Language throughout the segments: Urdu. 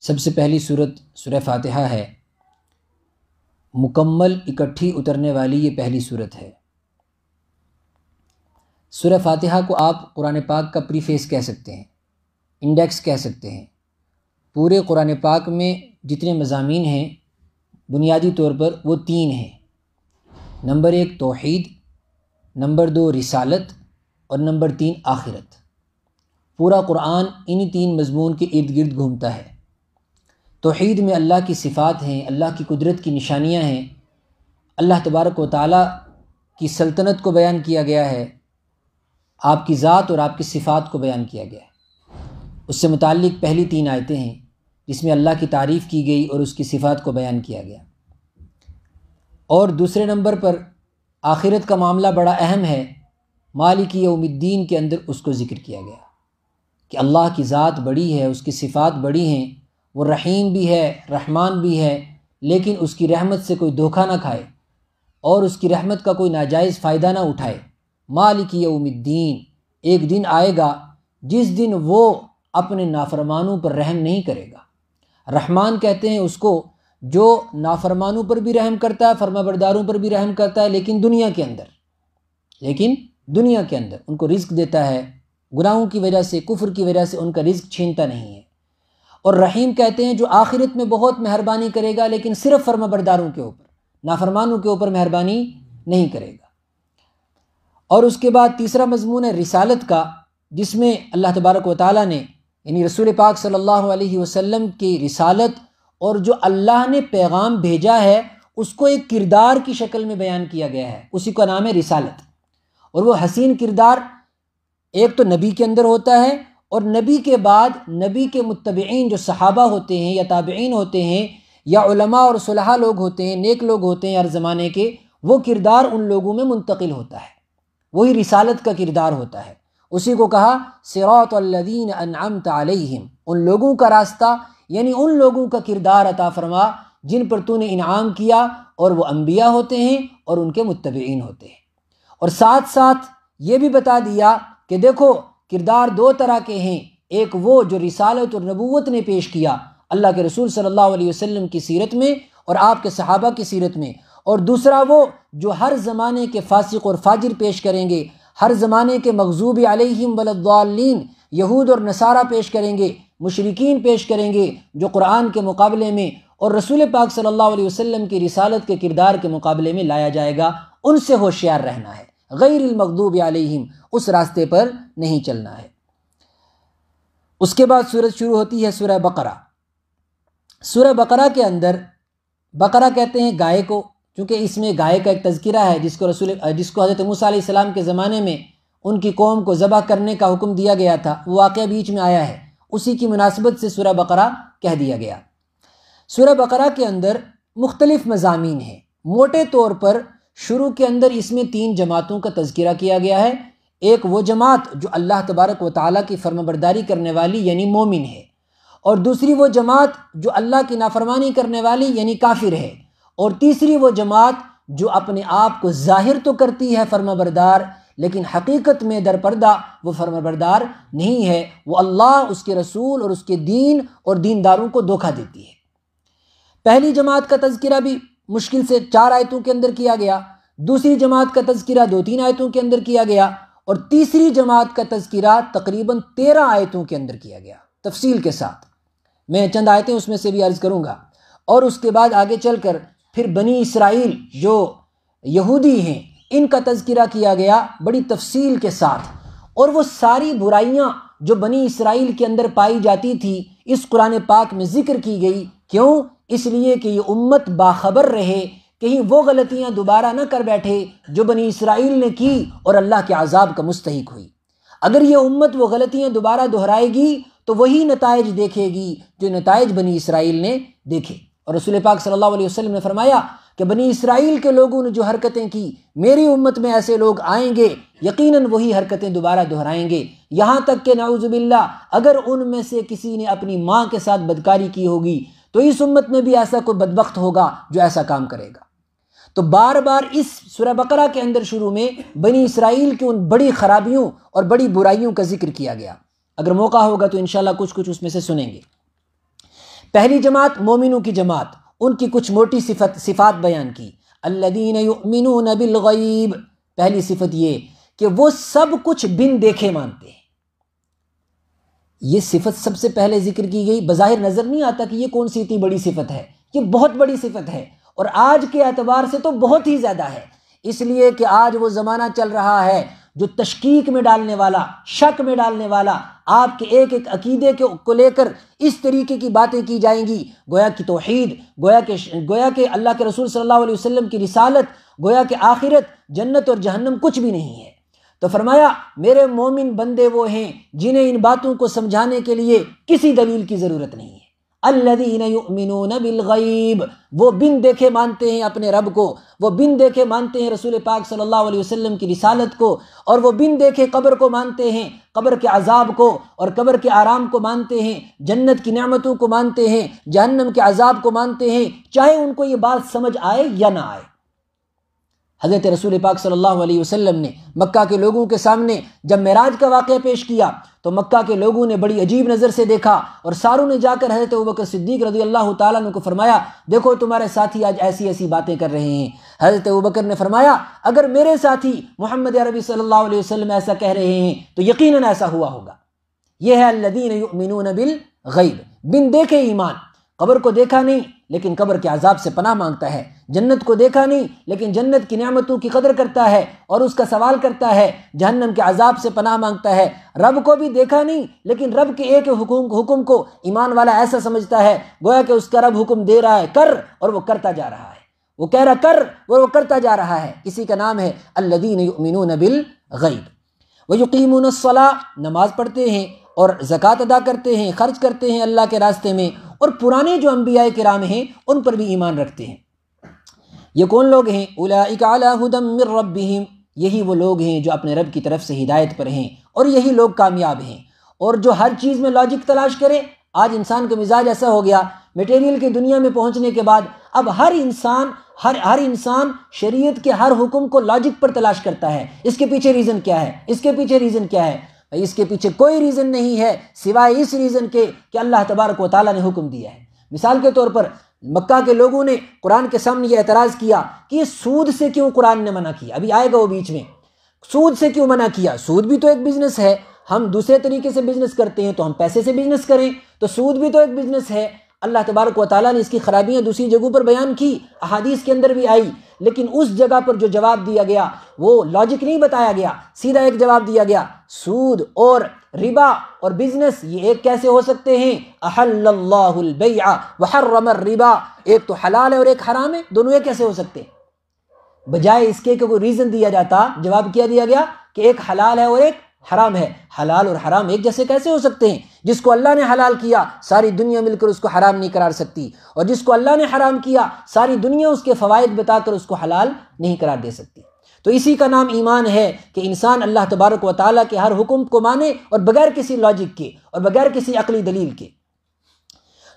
سب سے پہلی صورت سورہ فاتحہ ہے، مکمل اکٹھی اترنے والی یہ پہلی صورت ہے۔ سورہ فاتحہ کو آپ قرآن پاک کا پریفیس کہہ سکتے ہیں، انڈیکس کہہ سکتے ہیں۔ پورے قرآن پاک میں جتنے مضامین ہیں بنیادی طور پر وہ تین ہیں۔ نمبر 1 توحید، نمبر 2 رسالت، اور نمبر 3 آخرت۔ پورا قرآن انہی تین مضمون کے ارد گرد گھومتا ہے۔ توحید میں اللہ کی صفات ہیں، اللہ کی قدرت کی نشانیاں ہیں، اللہ تبارک و تعالیٰ کی سلطنت کو بیان کیا گیا ہے، آپ کی ذات اور آپ کی صفات کو بیان کیا گیا ہے۔ اس سے متعلق پہلی 3 آیتیں ہیں جس میں اللہ کی تعریف کی گئی اور اس کی صفات کو بیان کیا گیا۔ اور دوسرے نمبر پر آخرت کا معاملہ بڑا اہم ہے، مالک یوم الدین کے اندر اس کو ذکر کیا گیا کہ اللہ کی ذات بڑی ہے، اس کی صفات بڑی ہیں، وہ رحیم بھی ہے، رحمان بھی ہے، لیکن اس کی رحمت سے کوئی دھوکہ نہ کھائے اور اس کی رحمت کا کوئی ناجائز فائدہ نہ اٹھائے۔ مالک یوم الدین، ایک دن آئے گا جس دن وہ اپنے نافرمانوں پر رحم نہیں کرے گا۔ رحمان کہتے ہیں اس کو جو نافرمانوں پر بھی رحم کرتا ہے، فرما برداروں پر بھی رحم کرتا ہے، لیکن دنیا کے اندر ان کو رزق دیتا ہے، گناہوں کی وجہ سے، کفر کی وجہ سے ان کا رزق چھینتا نہیں ہے۔ اور رحیم کہتے ہیں جو آخرت میں بہت مہربانی کرے گا لیکن صرف فرما برداروں کے اوپر، نافرمانوں کے اوپر مہربانی نہیں کرے گا۔ اور اس کے بعد تیسرا مضمون ہے رسالت کا، جس میں اللہ تبارک و تعالیٰ نے یعنی رسول پاک صلی اللہ علیہ وسلم کی رسالت اور جو اللہ نے پیغام بھیجا ہے اس کو ایک کردار کی شکل میں بیان کیا گیا ہے، اسی کا نام ہے رسالت۔ اور وہ حسین کردار ایک تو نبی کے اندر ہوتا ہے، اور نبی کے بعد نبی کے متبعین جو صحابہ ہوتے ہیں یا تابعین ہوتے ہیں یا علماء اور صلحاء لوگ ہوتے ہیں، نیک لوگ ہوتے ہیں ہر زمانے کے، وہ کردار ان لوگوں میں منتقل ہوتا ہے، وہی رسالت کا کردار ہوتا ہے۔ اسی کو کہا صراط الذین انعمت علیہم، ان لوگوں کا راستہ یعنی ان لوگوں کا کردار عطا فرما جن پر تو نے انعام کیا، اور وہ انبیاء ہوتے ہیں اور ان کے متبعین ہوتے ہیں۔ اور ساتھ ساتھ یہ بھی بتا دیا کہ دیکھو کردار 2 طرح کے ہیں، ایک وہ جو رسالت اور نبوت نے پیش کیا اللہ کے رسول صلی اللہ علیہ وسلم کی سیرت میں اور آپ کے صحابہ کی سیرت میں، اور دوسرا وہ جو ہر زمانے کے فاسق اور فاجر پیش کریں گے، ہر زمانے کے مغضوب علیہم ولا یہود اور نصارہ پیش کریں گے، مشرکین پیش کریں گے، جو قرآن کے مقابلے میں اور رسول پاک صلی اللہ علیہ وسلم کی رسالت کے کردار کے مقابلے میں لایا جائے گا، ان سے ہوشیار رہنا ہے، غیر المغضوب علیہم، اس راستے پر نہیں چلنا ہے۔ اس کے بعد سورت شروع ہوتی ہے سورہ بقرہ۔ سورہ بقرہ کے اندر، بقرہ کہتے ہیں گائے کو، چونکہ اس میں گائے کا ایک تذکرہ ہے جس کو حضرت موسیٰ علیہ السلام کے زمانے میں ان کی قوم کو ذبح کرنے کا حکم دیا گیا تھا، وہ واقعہ بیچ میں آیا ہے، اسی کی مناسبت سے سورہ بقرہ کہہ دیا گیا۔ سورہ بقرہ کے اندر مختلف مضامین ہیں۔ موٹے طور پر شروع کے اندر اس میں 3 جماعتوں کا تذکرہ کیا گیا ہے۔ ایک وہ جماعت جو اللہ تبارک و تعالیٰ کی فرمانبرداری کرنے والی یعنی مومن ہے، اور دوسری وہ جماعت جو اللہ کی نافرمانی کرنے والی یعنی کافر ہے، اور تیسری وہ جماعت جو اپنے آپ کو ظاہر تو کرتی ہے فرمانبردار لیکن حقیقت میں در پردہ وہ فرمانبردار نہیں ہے، وہ اللہ، اس کے رسول اور اس کے دین اور دینداروں کو دھوکہ دیتی ہے۔ پہلی جماعت کا تذکرہ بھی مشکل سے 4 آیتوں کے اندر کیا گیا، دوسری جماعت کا تذکرہ 2-3 آیتوں کے اندر کیا گیا، اور تیسری جماعت کا تذکرہ تقریباً 13 آیتوں کے اندر کیا گیا تفصیل کے ساتھ۔ میں چند آیتیں اس میں سے بھی عرض کروں گا، اور اس کے بعد آگے چل کر پھر بنی اسرائیل جو یہودی ہیں ان کا تذکرہ کیا گیا بڑی تفصیل کے ساتھ، اور وہ ساری برائیاں جو بنی اسرائیل کے اندر پائی جاتی تھی اس قرآن پاک میں ذکر کی گئی۔ کیوں؟ اس لیے کہ یہ امت باخبر رہے، کہیں وہ غلطیاں دوبارہ نہ کر بیٹھے جو بنی اسرائیل نے کی اور اللہ کے عذاب کا مستحق ہوئی۔ اگر یہ امت وہ غلطیاں دوبارہ دہرائے گی تو وہی نتائج دیکھے گی جو نتائج بنی اسرائیل نے دیکھے۔ اور رسول پاک صلی اللہ علیہ وسلم نے فرمایا کہ بنی اسرائیل کے لوگوں نے جو حرکتیں کی، میری امت میں ایسے لوگ آئیں گے یقیناً وہی حرکتیں دوبارہ دہرائیں گے، یہاں تک کہ نعوذ باللہ اگر ان میں سے کسی نے اپنی ماں کے ساتھ بدکاری کی ہوگی تو اس امت میں بھی ایسا کوئی بدبخت ہوگا جو ایسا کام کرے گا۔ تو بار بار اس سورہ بقرہ کے اندر شروع میں بنی اسرائیل کی ان بڑی خرابیوں اور بڑی برائیوں کا ذکر کیا گیا۔ اگر موقع ہوگا تو انشاءاللہ کچھ اس میں سے سنیں گے۔ پہلی جماعت مومنوں کی جماعت، ان کی کچھ موٹی صفات بیان کی۔ الذین یؤمنون بالغیب، پہلی صفت یہ کہ وہ سب کچھ بن دیکھے مانتے ہیں۔ یہ صفت سب سے پہلے ذکر کی گئی، بظاہر نظر نہیں آتا کہ یہ کون سی اتنی بڑی صفت ہے، یہ بہت بڑی صفت ہے، اور آج کے اعتبار سے تو بہت ہی زیادہ ہے، اس لیے کہ آج وہ زمانہ چل رہا ہے جو تشکیک میں ڈالنے والا، شک میں ڈالنے والا، آپ کے ایک ایک عقیدے کو لے کر اس طریقے کی باتیں کی جائیں گی، گویا کہ توحید، گویا کہ اللہ کے رسول صلی اللہ علیہ وسلم کی رسالت، گویا کہ آخرت، جنت اور جہنم کچھ بھی نہیں ہے۔ تو فرمایا میرے مومن بندے وہ ہیں جنہیں ان باتوں کو سمجھانے کے لیے کسی دلیل کی ضرورت نہیں ہے۔ الذین یؤمنون بالغیب، وہ بن دیکھے مانتے ہیں اپنے رب کو، وہ بن دیکھے مانتے ہیں رسول پاک صلی اللہ علیہ وسلم کی رسالت کو، اور وہ بن دیکھے قبر کو مانتے ہیں، قبر کے عذاب کو اور قبر کے آرام کو مانتے ہیں، جنت کی نعمتوں کو مانتے ہیں، جہنم کے عذاب کو مانتے ہیں، چاہے ان کو یہ بات سمجھ آئے یا نہ آئے۔ حضرت رسول پاک صلی اللہ علیہ وسلم نے مکہ کے لوگوں کے سامنے جب معراج کا واقعہ پیش کیا تو مکہ کے لوگوں نے بڑی عجیب نظر سے دیکھا، اور ساروں نے جا کر حضرت ابوبکر صدیق رضی اللہ تعالیٰ عنہ کو فرمایا دیکھو تمہارے ساتھی آج ایسی ایسی باتیں کر رہے ہیں۔ حضرت ابوبکر نے فرمایا اگر میرے ساتھی محمد عربی صلی اللہ علیہ وسلم ایسا کہہ رہے ہیں تو یقیناً ایسا ہوا ہوگا۔ یہ ہے الذین یؤمنون بالغیب، بن دیکھے ایمان، قبر کو دیکھا نہیں لیکن قبر کے عذاب سے پناہ مانگتا ہے، جنت کو دیکھا نہیں لیکن جنت کی نعمتوں کی قدر کرتا ہے اور اس کا سوال کرتا ہے، جہنم کے عذاب سے پناہ مانگتا ہے، رب کو بھی دیکھا نہیں لیکن رب کے ایک حکم کو ایمان والا ایسا سمجھتا ہے گویا کہ اس کا رب حکم دے رہا ہے کر، اور وہ کرتا جا رہا ہے، وہ کہہ رہا کر اور وہ کرتا جا رہا ہے۔ اسی کا نام ہے الذین یؤمنون بالغیب۔ ویقیمون الصلاۃ، نماز پڑھتے ہیں اور زکوٰۃ ادا کرتے ہیں، خرچ کرتے ہیں اللہ کے راستے میں، اور پرانے جو انبیاء کرام ہیں ان پر بھی ایمان رکھتے ہیں۔ یہ کون لوگ ہیں؟ اولئک علی ھدی من ربہم، یہی وہ لوگ ہیں جو اپنے رب کی طرف سے ہدایت پر ہیں، اور یہی لوگ کامیاب ہیں۔ اور جو ہر چیز میں لاجک تلاش کرے، آج انسان کا مزاج ایسا ہو گیا، میٹیریل کی دنیا میں پہنچنے کے بعد اب ہر انسان شریعت کے ہر حکم کو لاجک پر تلاش کرتا ہے، اس کے پیچھے ریزن کیا ہے، اس کے پیچھے ریزن کیا ہے؟ اس کے پیچھے کوئی ریزن نہیں ہے سوائے اس ریزن کے کہ اللہ تبارک و تعالیٰ نے حکم دیا ہے۔ مثال کے طور پر مکہ کے لوگوں نے قرآن کے سامنے یہ اعتراض کیا کہ یہ سود سے کیوں قرآن نے منع کیا، ابھی آئے گا وہ بیچ میں، سود سے کیوں منع کیا؟ سود بھی تو ایک بزنس ہے، ہم دوسرے طریقے سے بزنس کرتے ہیں تو ہم پیسے سے بزنس کریں، تو سود بھی تو ایک بزنس ہے۔ اللہ تبارک و تعالیٰ نے اس کی خرابیاں دوسری جگہوں پر بیان کی، احادیث کے اندر بھی آئی، لیکن اس جگہ پر جو جواب دیا گیا وہ لاجک نہیں بتایا گیا، سیدھا ایک جواب دیا گیا، سود اور ربا اور بزنس یہ ایک کیسے ہو سکتے ہیں؟ احل اللہ البیع وحرم الربا، ایک تو حلال ہے اور ایک حرام ہے، دونوں ایک کیسے ہو سکتے ہیں؟ بجائے اس کے کہ کوئی ریزن دیا جاتا، جواب کیا دیا گیا کہ ایک حلال ہے اور ایک حرام ہے۔ حلال اور حرام ایک جیسے کیسے ہو سکتے ہیں؟ جس کو اللہ نے حلال کیا ساری دنیا مل کر اس کو حرام نہیں قرار سکتی، اور جس کو اللہ نے حرام کیا ساری دنیا اس کے فوائد بتا کر اس کو حلال نہیں قرار دے سکتی۔ تو اسی کا نام ایمان ہے کہ انسان اللہ تبارک و تعالیٰ کے ہر حکم کو مانے اور بغیر کسی لاجک کے اور بغیر کسی عقلی دلیل کے۔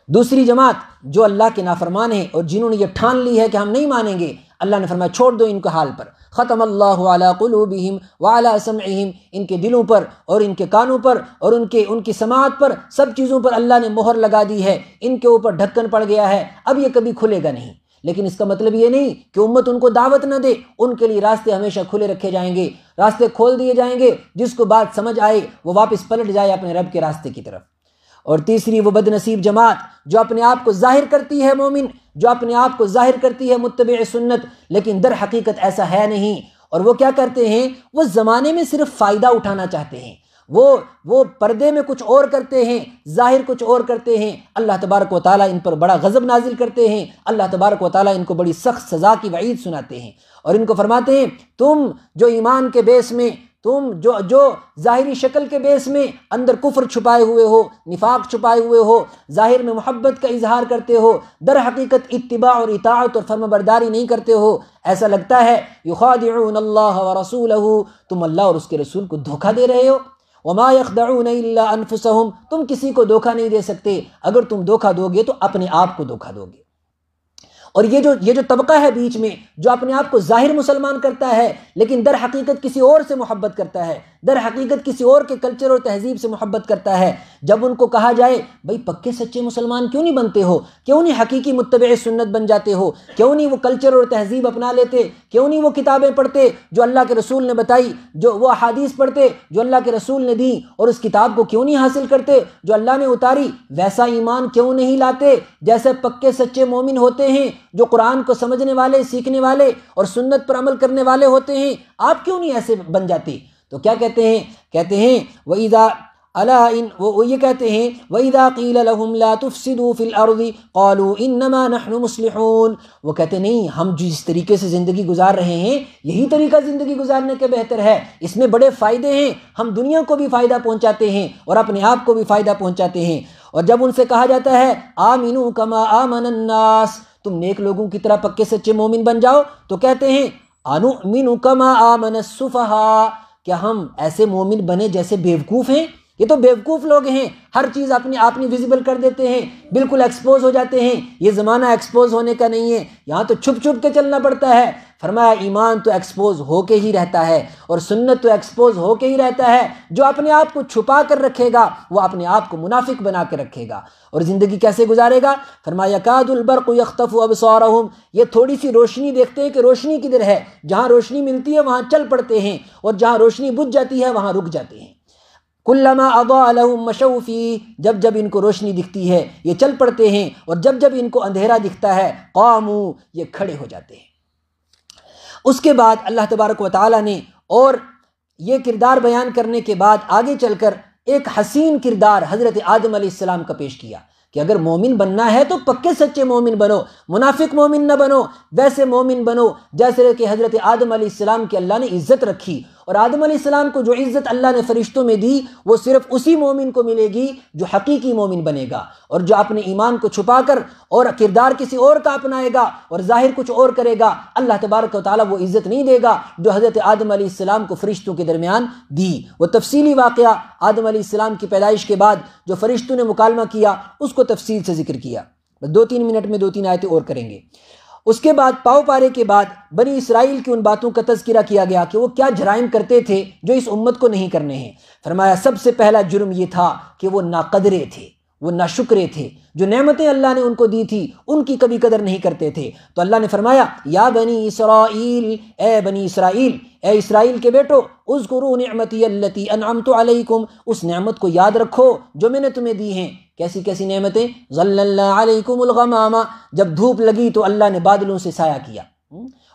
دوسری جماعت جو اللہ کے نافرمان ہیں اور جنہوں نے یہ ٹھان لی ہے کہ ہم نہیں مانیں گے، اللہ نے فرمایا چھوڑ دو ان کو حال پر، ختم اللہ علی قلوبہم وعلی سمعہم، ان کے دلوں پر اور ان کے کانوں پر اور ان کی سماعت پر، سب چیزوں پر اللہ نے مہر لگا دی ہے، ان کے اوپر ڈھکن پڑ گیا ہے، اب یہ کبھی کھلے گا نہیں۔ لیکن اس کا مطلب یہ نہیں کہ امت ان کو دعوت نہ دے، ان کے لیے راستے ہمیشہ کھلے رکھے جائیں گے، راستے کھول دیے جائیں گے، جس کو بات سمجھ آئے وہ واپس پلٹ جائے اپنے رب کے راستے کی طرف۔ اور تیسری وہ بد نصیب جماعت جو اپنے آپ کو ظاہر کرتی ہے مومن، جو اپنے آپ کو ظاہر کرتی ہے متبع سنت، لیکن در حقیقت ایسا ہے نہیں، اور وہ کیا کرتے ہیں؟ وہ زمانے میں صرف فائدہ اٹھانا چاہتے ہیں، وہ پردے میں کچھ اور کرتے ہیں، ظاہر کچھ اور کرتے ہیں۔ اللہ تبارک و تعالیٰ ان پر بڑا غضب نازل کرتے ہیں، اللہ تبارک و تعالیٰ ان کو بڑی سخت سزا کی وعید سناتے ہیں، اور ان کو فرماتے ہیں تم جو ایمان کے بیس میں، تم جو ظاہری شکل کے بیس میں اندر کفر چھپائے ہوئے ہو، نفاق چھپائے ہوئے ہو، ظاہر میں محبت کا اظہار کرتے ہو، در حقیقت اتباع اور اطاعت اور فرما برداری نہیں کرتے ہو، ایسا لگتا ہے یخادعون اللہ ورسولہ، تم اللہ اور اس کے رسول کو دھوکہ دے رہے ہو۔ وما یخدعون الا انفسہم، تم کسی کو دھوکہ نہیں دے سکتے، اگر تم دھوکہ دو گے تو اپنے آپ کو دھوکہ دو گے۔ اور یہ جو طبقہ ہے بیچ میں جو اپنے آپ کو ظاہر مسلمان کرتا ہے لیکن در حقیقت کسی اور سے محبت کرتا ہے، در حقیقت کسی اور کے کلچر اور تہذیب سے محبت کرتا ہے، جب ان کو کہا جائے بھئی پکے سچے مسلمان کیوں نہیں بنتے ہو، کیوں نہیں حقیقی متبع سنت بن جاتے ہو، کیوں نہیں وہ کلچر اور تہذیب اپنا لیتے، کیوں نہیں وہ کتابیں پڑھتے جو اللہ کے رسول نے بتائی، جو وہ احادیث پڑھتے جو اللہ کے رسول نے دی، اور اس کتاب کو کیوں نہیں حاصل کرتے جو اللہ نے اتاری، ویسا ایمان کیوں نہیں لاتے جیسے پکے سچے مومن ہوتے ہیں جو قرآن کو سمجھنے والے، سیکھنے والے اور سنت پر عمل کرنے والے ہوتے ہیں، آپ کیوں نہیں ایسے بن جاتے؟ تو کیا کہتے ہیں؟ کہتے ہیں وَإِذَا وہ یہ کہتے ہیں وَإِذَا قِيلَ لَهُمْ لَا تُفْسِدُوا فِي الْأَرْضِ قَالُوا إِنَّمَا نَحْنُ مُصْلِحُونَ، وہ کہتے نہیں، ہم جس طریقے سے زندگی گزار رہے ہیں یہی طریقہ زندگی گزارنے کے بہتر ہے، اس میں بڑے فائدے ہیں، ہم دنیا کو بھی فائدہ پہنچاتے ہیں اور اپنے آپ کو بھی فائدہ پہنچاتے ہیں۔ اور جب ان سے کہا جاتا ہے آمنوا کما آمن الناس، تم نیک لوگوں کی طرح پکے سچے مومن بن جاؤ، تو کہتے ہیں انؤمن کما آمن السفہاء، کیا ہم ایسے مومن بنے جیسے بیوقوف ہیں؟ یہ تو بیوقوف لوگ ہیں، ہر چیز اپنی ویزیبل کر دیتے ہیں، بالکل ایکسپوز ہو جاتے ہیں۔ یہ زمانہ ایکسپوز ہونے کا نہیں ہے، یہاں تو چھپ چھپ کے چلنا پڑتا ہے۔ فرمایا ایمان تو ایکسپوز ہو کے ہی رہتا ہے اور سنت تو ایکسپوز ہو کے ہی رہتا ہے۔ جو اپنے آپ کو چھپا کر رکھے گا وہ اپنے آپ کو منافق بنا کے رکھے گا۔ اور زندگی کیسے گزارے گا؟ فرمایا یکاد البرق یخطف ابصارہم، یہ تھوڑی سی روشنی دیکھتے ہیں کہ روشنی کدھر ہے، جہاں روشنی ملتی ہے وہاں چل پڑتے ہیں اور جہاں روشنی بجھ جاتی ہے وہاں رک جاتے ہیں۔ کلما اضاء لهم مشوا فیہ، جب جب ان کو روشنی دکھتی ہے یہ چل پڑتے ہیں، اور جب جب ان کو اندھیرا دکھتا ہے قاموا، یہ کھڑے ہو جاتے ہیں۔ اس کے بعد اللہ تبارک و تعالیٰ نے اور یہ کردار بیان کرنے کے بعد آگے چل کر ایک حسین کردار حضرت آدم علیہ السلام کا پیش کیا کہ اگر مومن بننا ہے تو پکے سچے مومن بنو، منافق مومن نہ بنو، ویسے مومن بنو جیسے کہ حضرت آدم علیہ السلام کی اللہ نے عزت رکھی۔ اور آدم علیہ السلام کو جو عزت اللہ نے فرشتوں میں دی وہ صرف اسی مومن کو ملے گی جو حقیقی مومن بنے گا، اور جو اپنے ایمان کو چھپا کر اور کردار کسی اور کا اپنائے گا اور ظاہر کچھ اور کرے گا، اللہ تبارک و تعالیٰ وہ عزت نہیں دے گا جو حضرت آدم علیہ السلام کو فرشتوں کے درمیان دی۔ وہ تفصیلی واقعہ آدم علیہ السلام کی پیدائش کے بعد جو فرشتوں نے مکالمہ کیا اس کو تفصیل سے ذکر کیا، 2-3 منٹ میں 2-3 آیتیں اور کریں گے۔ اس کے بعد پاؤ پارے کے بعد بنی اسرائیل کی ان باتوں کا تذکرہ کیا گیا کہ وہ کیا جرائم کرتے تھے جو اس امت کو نہیں کرنے ہیں۔ فرمایا سب سے پہلا جرم یہ تھا کہ وہ ناقدرے تھے، وہ ناشکرے تھے، جو نعمتیں اللہ نے ان کو دی تھی ان کی کبھی قدر نہیں کرتے تھے۔ تو اللہ نے فرمایا یا بنی اسرائیل، اے بنی اسرائیل، اے اسرائیل کے بیٹو، اذکروا نعمتی التی انعمت علیکم، اس نعمت کو یاد رکھو جو میں نے تمہیں دی ہیں۔ کیسی کیسی نعمتیں؟ ظللنا علیکم الغمام، جب دھوپ لگی تو اللہ نے بادلوں سے سایہ کیا،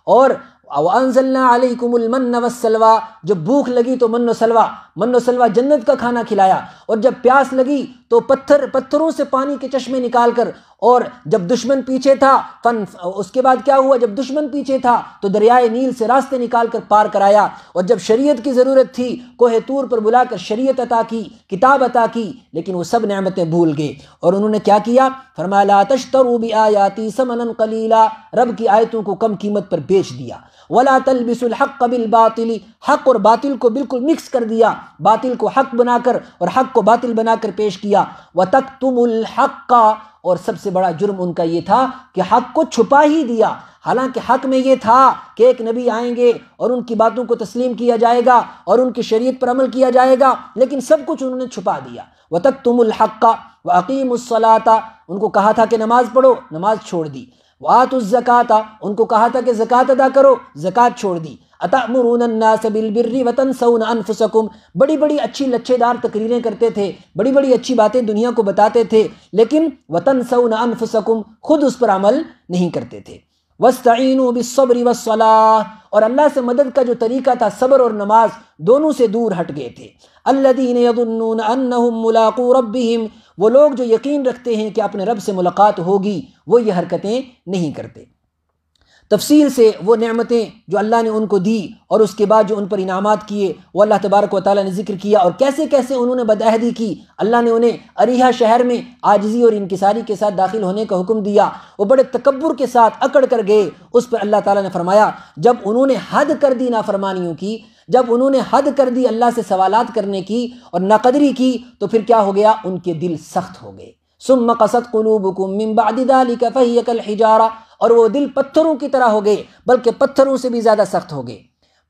اور وانزلنا علیکم المن والسلوى، جب بھوک لگی تو من و سلوہ جنت کا کھانا کھلایا، اور جب پیاس لگی تو پتھروں سے پانی کے چشمے نکال کر، اور جب دشمن پیچھے تھا اس کے بعد کیا ہوا؟ جب دشمن پیچھے تھا تو دریائے نیل سے راستے نکال کر پار کرایا، اور جب شریعت کی ضرورت تھی کوہ طور پر بلا کر شریعت عطا کی، کتاب عطا کی، لیکن وہ سب نعمتیں بھول گئے۔ اور انہوں نے کیا کیا؟ فرمایا لا تشتروا بآیاتی ثمنا قلیلا، رب کی آیتوں کو کم قیمت پر بیچ دیا۔ ولا تلبسوا الحق بالباطل، حق اور باطل کو بالکل مکس کر دیا، باطل کو حق بنا کر اور حق کو باطل بنا کر پیش کیا۔ وتکتموا الحق، اور سب سے بڑا جرم ان کا یہ تھا کہ حق کو چھپا ہی دیا، حالانکہ حق میں یہ تھا کہ ایک نبی آئیں گے اور ان کی باتوں کو تسلیم کیا جائے گا اور ان کی شریعت پر عمل کیا جائے گا، لیکن سب کچھ انہوں نے چھپا دیا۔ وتکتموا الحق واقیموا الصلاۃ، ان کو کہا تھا کہ نماز پڑھو، نماز چھوڑ دی۔ وآتوا الزکاۃ، ان کو کہا تھا کہ زکوٰۃ ادا کرو، زکوٰۃ چھوڑ دی۔ اتأمرون الناس بالبر وتنسون انفسکم، بڑی بڑی اچھی لچھے دار تقریریں کرتے تھے، بڑی بڑی اچھی باتیں دنیا کو بتاتے تھے، لیکن وتنسون انفسکم، خود اس پر عمل نہیں کرتے تھے۔ واستعینوا بالصبر والصلاۃ، اور اللہ سے مدد کا جو طریقہ تھا صبر اور نماز، دونوں سے دور ہٹ گئے تھے۔ الذین یظنون انہم ملاقو ربہم، وہ لوگ جو یقین رکھتے ہیں کہ اپنے رب سے ملاقات ہوگی وہ یہ حرکتیں نہیں کرتے۔ تفصیل سے وہ نعمتیں جو اللہ نے ان کو دی اور اس کے بعد جو ان پر انعامات کیے وہ اللہ تبارک و تعالیٰ نے ذکر کیا، اور کیسے کیسے انہوں نے بدعہدی کی۔ اللہ نے انہیں اریحہ شہر میں عاجزی اور انکساری کے ساتھ داخل ہونے کا حکم دیا، وہ بڑے تکبر کے ساتھ اکڑ کر گئے۔ اس پر اللہ تعالیٰ نے فرمایا جب انہوں نے حد کر دی نافرمانیوں کی، جب انہوں نے حد کر دی اللہ سے سوالات کرنے کی اور ناقدری کی، تو پھر کیا ہو گیا؟ ان کے دل سخت ہو گئے۔ ثم قست قلوبکم من بعد ذلك فهي كالحجارہ، اور وہ دل پتھروں کی طرح ہو گئے، بلکہ پتھروں سے بھی زیادہ سخت ہو گئے۔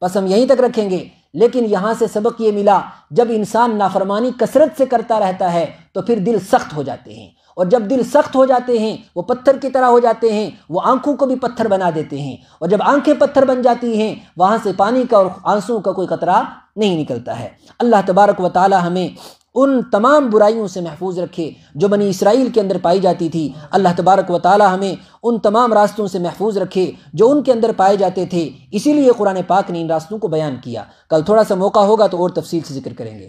بس ہم یہیں تک رکھیں گے، لیکن یہاں سے سبق یہ ملا، جب انسان نافرمانی کثرت سے کرتا رہتا ہے تو پھر دل سخت ہو جاتے ہیں، اور جب دل سخت ہو جاتے ہیں وہ پتھر کی طرح ہو جاتے ہیں، وہ آنکھوں کو بھی پتھر بنا دیتے ہیں، اور جب آنکھیں پتھر بن جاتی ہیں وہاں سے پانی کا اور آنسوں کا کوئی قطرہ نہیں نکلتا ہے۔ اللہ تبارک و تعالی ہمیں ان تمام برائیوں سے محفوظ رکھے جو بنی اسرائیل کے اندر پائی جاتی تھی۔ اللہ تبارک و تعالی ہمیں ان تمام راستوں سے محفوظ رکھے جو ان کے اندر پائے جاتے تھے، اسی لیے قرآن پاک نے ان راستوں کو بیان کیا۔ کل تھوڑا سا موقع ہوگا تو اور تفصیل سے ذکر کریں گے۔